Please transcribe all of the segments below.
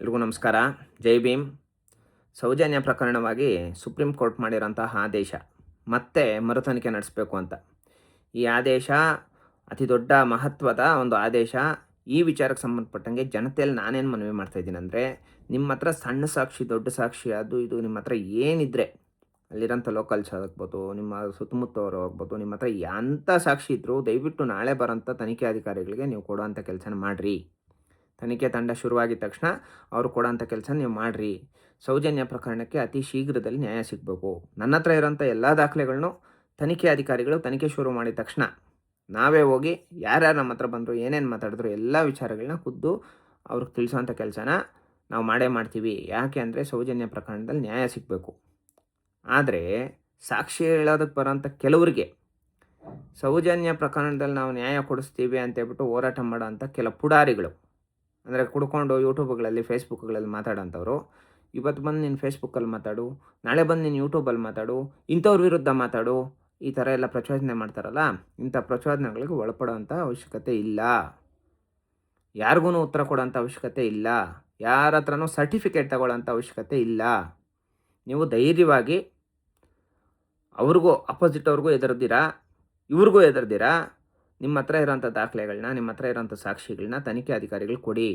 ಎಲ್ರಿಗೂ ನಮಸ್ಕಾರ. ಜೈ Bhim. Soujanya ಪ್ರಕರಣವಾಗಿ supreme court ಮಾಡಿರೋಂತಹ ಆದೇಶ ಮತ್ತೆ ಮರುತನಿಖೆ ನಡೆಸಬೇಕು ಅಂತ. ಈ ಆದೇಶ ಅತಿ ದೊಡ್ಡ ಮಹತ್ವದ ಒಂದು ಆದೇಶ. ಈ ವಿಚಾರಕ್ಕೆ ಸಂಬಂಧಪಟ್ಟಂಗೆ ಜನತೆಯಲ್ಲಿ ನಾನೇನು ಮನವಿ ಮಾಡ್ತಾಯಿದ್ದೀನಿ ಅಂದರೆ, ನಿಮ್ಮ ಹತ್ರ ಸಣ್ಣ ಸಾಕ್ಷಿ, ದೊಡ್ಡ ಸಾಕ್ಷಿ, ಅದು ಇದು ನಿಮ್ಮ ಹತ್ರ ಏನಿದ್ರೆ, ಅಲ್ಲಿರೋಂಥ ಲೋಕಲ್ಸ್ ಆಗ್ಬೋದು, ನಿಮ್ಮ ಸುತ್ತಮುತ್ತವರು ಆಗ್ಬೋದು, ನಿಮ್ಮ ಹತ್ರ ಎಂಥ ಸಾಕ್ಷಿ ಇದ್ದರೂ ದಯವಿಟ್ಟು ನಾಳೆ ಬರೋಂಥ ತನಿಖೆ ಅಧಿಕಾರಿಗಳಿಗೆ ನೀವು ಕೊಡುವಂಥ ಕೆಲಸನ ಮಾಡಿರಿ. ತನಿಖೆ ತಂಡ ಶುರುವಾಗಿದ ತಕ್ಷಣ ಅವರು ಕೊಡೋಂಥ ಕೆಲಸ ನೀವು ಮಾಡಿರಿ. ಸೌಜನ್ಯ ಪ್ರಕರಣಕ್ಕೆ ಅತಿ ಶೀಘ್ರದಲ್ಲಿ ನ್ಯಾಯ ಸಿಗಬೇಕು. ನನ್ನ ಹತ್ರ ಇರೋಂಥ ಎಲ್ಲ ದಾಖಲೆಗಳನ್ನು ತನಿಖೆ ಅಧಿಕಾರಿಗಳು ತನಿಖೆ ಶುರು ಮಾಡಿದ ತಕ್ಷಣ ನಾವೇ ಹೋಗಿ ಯಾರ್ಯಾರು ನಮ್ಮ ಹತ್ರ ಬಂದರು, ಏನೇನು ಮಾತಾಡಿದ್ರು, ಎಲ್ಲ ವಿಚಾರಗಳನ್ನ ಖುದ್ದು ಅವ್ರಿಗೆ ತಿಳಿಸೋಂಥ ಕೆಲಸನ ನಾವು ಮಾಡೇ ಮಾಡ್ತೀವಿ. ಯಾಕೆ ಅಂದರೆ ಸೌಜನ್ಯ ಪ್ರಕರಣದಲ್ಲಿ ನ್ಯಾಯ ಸಿಗಬೇಕು. ಆದರೆ ಸಾಕ್ಷಿ ಹೇಳೋದಕ್ಕೆ ಬರೋಂಥ ಕೆಲವರಿಗೆ ಸೌಜನ್ಯ ಪ್ರಕರಣದಲ್ಲಿ ನಾವು ನ್ಯಾಯ ಕೊಡಿಸ್ತೀವಿ ಅಂತೇಳ್ಬಿಟ್ಟು ಹೋರಾಟ ಮಾಡೋಂಥ ಕೆಲ ಪುಡಾರಿಗಳು, ಅಂದರೆ ಕುಡ್ಕೊಂಡು ಯೂಟ್ಯೂಬ್ಗಳಲ್ಲಿ ಫೇಸ್ಬುಕ್ಗಳಲ್ಲಿ ಮಾತಾಡೋಂಥವ್ರು, ಇವತ್ತು ಬಂದು ನೀನು ಫೇಸ್ಬುಕ್ಕಲ್ಲಿ ಮಾತಾಡು, ನಾಳೆ ಬಂದು ನೀನು ಯೂಟ್ಯೂಬಲ್ಲಿ ಮಾತಾಡು, ಇಂಥವ್ರ ವಿರುದ್ಧ ಮಾತಾಡು, ಈ ಥರ ಎಲ್ಲ ಪ್ರಚೋದನೆ ಮಾಡ್ತಾರಲ್ಲ, ಇಂಥ ಪ್ರಚೋದನೆಗಳಿಗೆ ಒಳಪಡೋಂಥ ಅವಶ್ಯಕತೆ ಇಲ್ಲ. ಯಾರಿಗೂ ಉತ್ತರ ಕೊಡೋಂಥ ಅವಶ್ಯಕತೆ ಇಲ್ಲ. ಯಾರ ಹತ್ರನೂ ಸರ್ಟಿಫಿಕೇಟ್ ತಗೊಳ್ಳೋಂಥ ಅವಶ್ಯಕತೆ ಇಲ್ಲ. ನೀವು ಧೈರ್ಯವಾಗಿ ಅವ್ರಿಗೂ ಅಪೋಸಿಟ್ ಅವ್ರಿಗೂ ಎದುರ್ದಿರಾ, ಇವ್ರಿಗೂ ಎದುರ್ದಿರಾ, ನಿಮ್ಮ ಹತ್ರ ಇರೋಂಥ ದಾಖಲೆಗಳನ್ನ, ನಿಮ್ಮ ಹತ್ರ ಇರೋಂಥ ಸಾಕ್ಷಿಗಳನ್ನ ತನಿಖೆ ಅಧಿಕಾರಿಗಳು ಕೊಡಿ.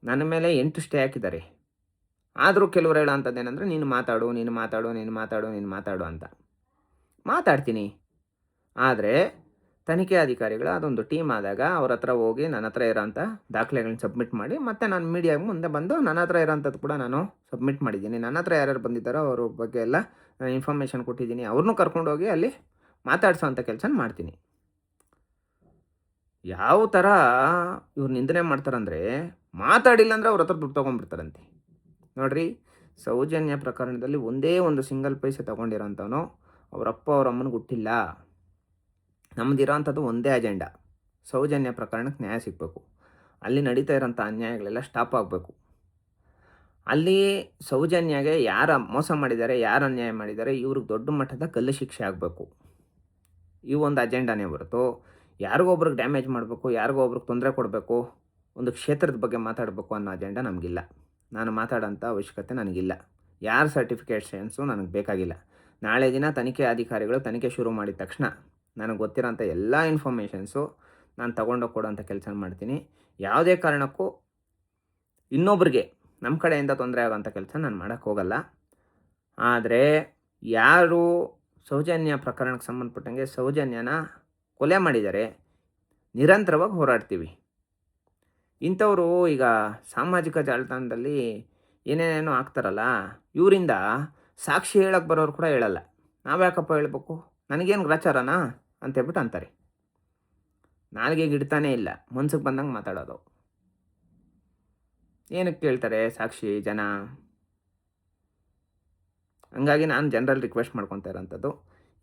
ನನ್ನ ಮೇಲೆ 8 ಸ್ಟೇ ಹಾಕಿದ್ದಾರೆ. ಆದರೂ ಕೆಲವರು ಹೇಳೋಂಥದ್ದೇನೆಂದರೆ, ನೀನು ಮಾತಾಡು, ನೀನು ಮಾತಾಡು, ನೀನು ಮಾತಾಡು, ನೀನು ಮಾತಾಡು ಅಂತ. ಮಾತಾಡ್ತೀನಿ. ಆದರೆ ತನಿಖೆ ಅಧಿಕಾರಿಗಳು ಅದೊಂದು ಟೀಮ್ ಆದಾಗ ಅವ್ರ ಹತ್ರ ಹೋಗಿ ನನ್ನ ಹತ್ರ ಇರೋಂಥ ದಾಖಲೆಗಳನ್ನ ಸಬ್ಮಿಟ್ ಮಾಡಿ, ಮತ್ತು ನಾನು ಮೀಡಿಯಾಗೆ ಮುಂದೆ ಬಂದು ನನ್ನ ಹತ್ರ ಇರೋಂಥದ್ದು ಕೂಡ ನಾನು ಸಬ್ಮಿಟ್ ಮಾಡಿದ್ದೀನಿ. ನನ್ನ ಹತ್ರ ಯಾರ್ಯಾರು ಬಂದಿದ್ದಾರೋ ಅವ್ರ ಬಗ್ಗೆ ಎಲ್ಲ ಇನ್ಫಾರ್ಮೇಷನ್ ಕೊಟ್ಟಿದ್ದೀನಿ. ಅವ್ರನ್ನೂ ಕರ್ಕೊಂಡೋಗಿ ಅಲ್ಲಿ ಮಾತಾಡ್ಸೋವಂಥ ಕೆಲಸ ಮಾಡ್ತೀನಿ. ಯಾವ ಥರ ಇವ್ರು ನಿಂದನೆ ಮಾಡ್ತಾರಂದರೆ, ಮಾತಾಡಿಲ್ಲ ಅಂದರೆ ಅವ್ರ ಹತ್ರ ದುಡ್ಡು ತೊಗೊಂಡ್ಬಿಡ್ತಾರಂತೆ. ನೋಡಿರಿ, ಸೌಜನ್ಯ ಪ್ರಕರಣದಲ್ಲಿ ಒಂದೇ ಒಂದು ಸಿಂಗಲ್ ಪೈಸೆ ತೊಗೊಂಡಿರೋಂಥವನು ಅವರಪ್ಪ ಅವ್ರ ಅಮ್ಮನಿಗೆ ಹುಟ್ಟಿಲ್ಲ. ನಮ್ಮದಿರೋಂಥದ್ದು ಒಂದೇ ಅಜೆಂಡಾ, ಸೌಜನ್ಯ ಪ್ರಕರಣಕ್ಕೆ ನ್ಯಾಯ ಸಿಗಬೇಕು. ಅಲ್ಲಿ ನಡೀತಾ ಇರೋಂಥ ಅನ್ಯಾಯಗಳೆಲ್ಲ ಸ್ಟಾಪ್ ಆಗಬೇಕು. ಅಲ್ಲಿ ಸೌಜನ್ಯಗೆ ಯಾರು ಮೋಸ ಮಾಡಿದ್ದಾರೆ, ಯಾರು ಅನ್ಯಾಯ ಮಾಡಿದ್ದಾರೆ, ಇವ್ರಿಗೆ ದೊಡ್ಡ ಮಟ್ಟದ ಗಲ್ಲು ಶಿಕ್ಷೆ ಆಗಬೇಕು. ಈ ಒಂದು ಅಜೆಂಡಾನೇ ಹೊರತು ಯಾರಿಗೊಬ್ರಿಗೆ ಡ್ಯಾಮೇಜ್ ಮಾಡಬೇಕು, ಯಾರಿಗೊಬ್ರಿಗೆ ತೊಂದರೆ ಕೊಡಬೇಕು, ಒಂದು ಕ್ಷೇತ್ರದ ಬಗ್ಗೆ ಮಾತಾಡಬೇಕು ಅನ್ನೋ ಅಜೆಂಡಾ ನಮಗಿಲ್ಲ. ನಾನು ಮಾತಾಡೋಂಥ ಅವಶ್ಯಕತೆ ನನಗಿಲ್ಲ. ಯಾರ ಸರ್ಟಿಫಿಕೇಷನ್ಸು ನನಗೆ ಬೇಕಾಗಿಲ್ಲ. ನಾಳೆ ದಿನ ತನಿಖೆ ಅಧಿಕಾರಿಗಳು ತನಿಖೆ ಶುರು ಮಾಡಿದ ತಕ್ಷಣ ನನಗೆ ಗೊತ್ತಿರೋಂಥ ಎಲ್ಲ ಇನ್ಫಾರ್ಮೇಷನ್ಸು ನಾನು ತೊಗೊಂಡೋಗಿ ಕೊಡೋಂಥ ಕೆಲಸ ಮಾಡ್ತೀನಿ. ಯಾವುದೇ ಕಾರಣಕ್ಕೂ ಇನ್ನೊಬ್ರಿಗೆ ನಮ್ಮ ಕಡೆಯಿಂದ ತೊಂದರೆ ಆಗೋಂಥ ಕೆಲಸ ನಾನು ಮಾಡೋಕ್ಕೆ ಹೋಗಲ್ಲ. ಆದರೆ ಯಾರು ಸೌಜನ್ಯ ಪ್ರಕರಣಕ್ಕೆ ಸಂಬಂಧಪಟ್ಟಂಗೆ ಸೌಜನ್ಯನ ಕೊಲೆ ಮಾಡಿದ್ದಾರೆ, ನಿರಂತರವಾಗಿ ಹೋರಾಡ್ತೀವಿ. ಇಂಥವರು ಈಗ ಸಾಮಾಜಿಕ ಜಾಲತಾಣದಲ್ಲಿ ಏನೇನೇನೋ ಆಗ್ತಾರಲ್ಲ, ಇವರಿಂದ ಸಾಕ್ಷಿ ಹೇಳಕ್ಕೆ ಬರೋರು ಕೂಡ ಹೇಳಲ್ಲ. ನಾವ್ಯಾಕಪ್ಪ ಹೇಳ್ಬೇಕು, ನನಗೇನು ಗ್ರಾಚಾರನಾ ಅಂತೇಳ್ಬಿಟ್ಟು ಅಂತಾರೆ. ನಾಲ್ಗೆಗೆ ಇಡ್ತಾನೇ ಇಲ್ಲ, ಮನ್ಸಿಗೆ ಬಂದಂಗೆ ಮಾತಾಡೋದು. ಏನಕ್ಕೆ ಕೇಳ್ತಾರೆ ಸಾಕ್ಷಿ ಜನ? ಹಂಗಾಗಿ ನಾನು ಜನರಲ್ಲಿ ರಿಕ್ವೆಸ್ಟ್ ಮಾಡ್ಕೊತಾ ಇರೋಂಥದ್ದು,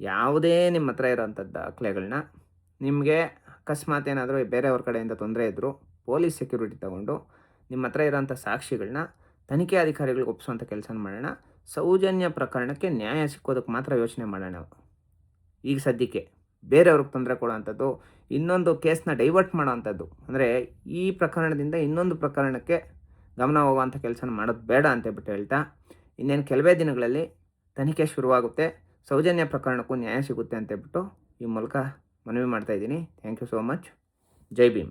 ಯಾವುದೇ ನಿಮ್ಮ ಹತ್ರ ಇರೋಂಥದ್ದು ದಾಖಲೆಗಳನ್ನ, ನಿಮಗೆ ಅಕಸ್ಮಾತ್ ಏನಾದರೂ ಬೇರೆಯವ್ರ ಕಡೆಯಿಂದ ತೊಂದರೆ ಇದ್ದರೂ ಪೊಲೀಸ್ ಸೆಕ್ಯೂರಿಟಿ ತೊಗೊಂಡು ನಿಮ್ಮ ಹತ್ರ ಇರೋಂಥ ಸಾಕ್ಷಿಗಳನ್ನ ತನಿಖೆ ಅಧಿಕಾರಿಗಳಿಗೆ ಒಪ್ಪಿಸೋಂಥ ಕೆಲಸ ಮಾಡೋಣ. ಸೌಜನ್ಯ ಪ್ರಕರಣಕ್ಕೆ ನ್ಯಾಯ ಸಿಕ್ಕೋದಕ್ಕೆ ಮಾತ್ರ ಯೋಚನೆ ಮಾಡೋಣ. ಈಗ ಸದ್ಯಕ್ಕೆ ಬೇರೆಯವ್ರಿಗೆ ತೊಂದರೆ ಕೊಡೋವಂಥದ್ದು, ಇನ್ನೊಂದು ಕೇಸ್ನ ಡೈವರ್ಟ್ ಮಾಡೋವಂಥದ್ದು, ಅಂದರೆ ಈ ಪ್ರಕರಣದಿಂದ ಇನ್ನೊಂದು ಪ್ರಕರಣಕ್ಕೆ ಗಮನ ಹೋಗುವಂಥ ಕೆಲಸ ಮಾಡೋದು ಬೇಡ ಅಂತೇಳ್ಬಿಟ್ಟು ಹೇಳ್ತಾ, ಇನ್ನೇನು ಕೆಲವೇ ದಿನಗಳಲ್ಲಿ ತನಿಖೆ ಶುರುವಾಗುತ್ತೆ, ಸೌಜನ್ಯ ಪ್ರಕರಣಕ್ಕೂ ನ್ಯಾಯ ಸಿಗುತ್ತೆ ಅಂತೇಳ್ಬಿಟ್ಟು ಈ ಮೂಲಕ ಮನವಿ ಮಾಡ್ತಾಯಿದ್ದೀನಿ. Thank you so much. Jai Bhim.